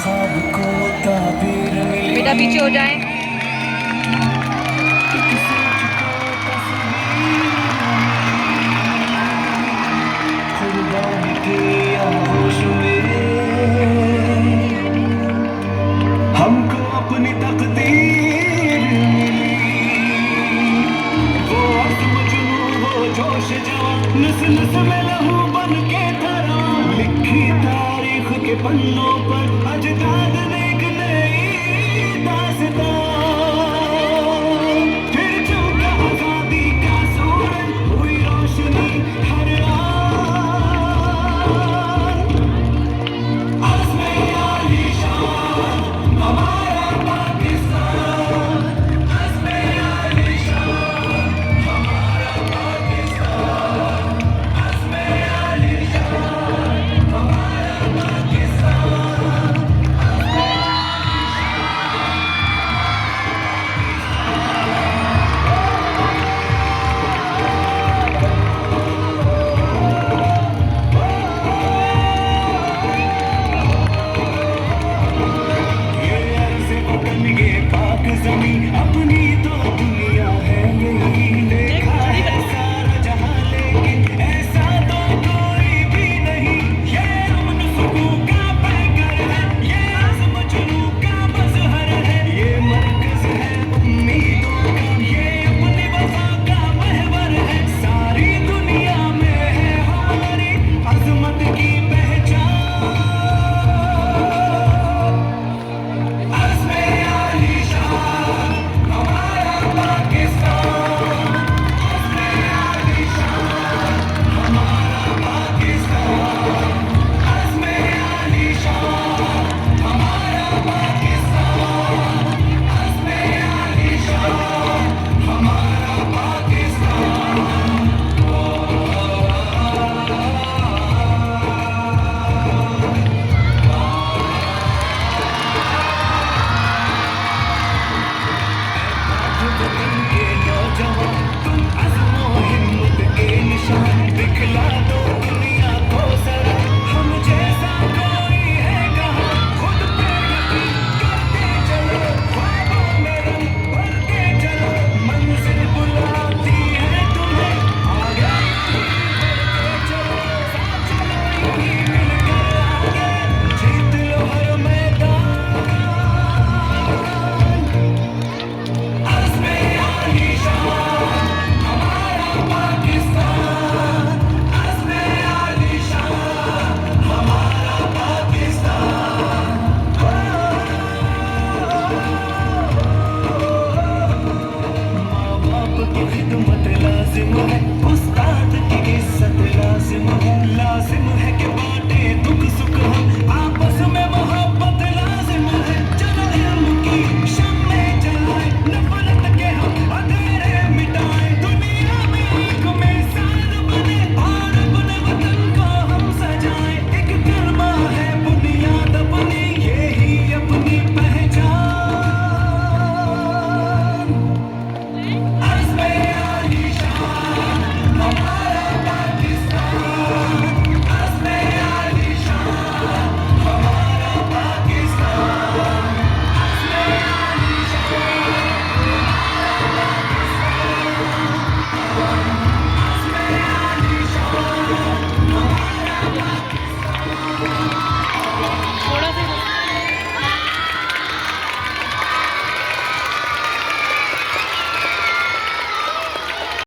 ख्वाब को ताबीर मिली, बेटा पीछे हो जाए। एक सोच को तस्वीर मिली, कुर्बानी की आगोश में हमको अपनी तकदीर मिली। वो अज़्म जुनून, वो जोश जवां, नस नस में लहू बन के धरा, लिखी तारीख के पन्नों पर अजदाद ने एक नई दास्तां। फिर चमका आज़ादी का सूरज, हुई रोशनी हर आन। अज़्म-ए आलीशान हमारा पाकिस्तान, अज़्म-ए आलीशान हमारा पाकिस्तान, अज़्म-ए आलीशान हमारा पाकिस्तान। ये अर्ज़ वतन, ये पाक ज़मीं, अपनी तो दुनिया है यही। देखा है सारा जहां लेकिन ऐसा तो कोई भी नहीं। ये अमन सुकून का पैकर है, ये अज़्म जुनून का मज़हर है, ये मरकज़ है उम्मीदों का, ये अपनी वफ़ा का महवर है। सारी दुनिया में है हमारी अज़मत की पहचान। अज़्म-ए आलीशान हमारा पाकिस्तान, अज़्म-ए आलीशान हमारा पाकिस्तान, अज़्म-ए आलीशान हमारा पाकिस्तान, अज़्म-ए आलीशान हमारा पाकिस्तान। वतन के नौजवान, तुम अज़्म और हिम्मत के निशान, दिखला दो दुनिया को ज़रा हम जैसा कोई है कहाँ। खुद पे यकीन करते चलो, ख्वाबों में रंग भरते चलो, मंज़िल बुलाती है तुम्हें, आगे बढ़ते चलो, साथ चलो यूं ही मिलकर आगे, जीत लो हर मैदान। अज़्म-ए आलीशान हमारा पाकिस्तान, अज़्म-ए आलीशान हमारा पाकिस्तान। माँ बाप की खिदमत लाज़िम है, उस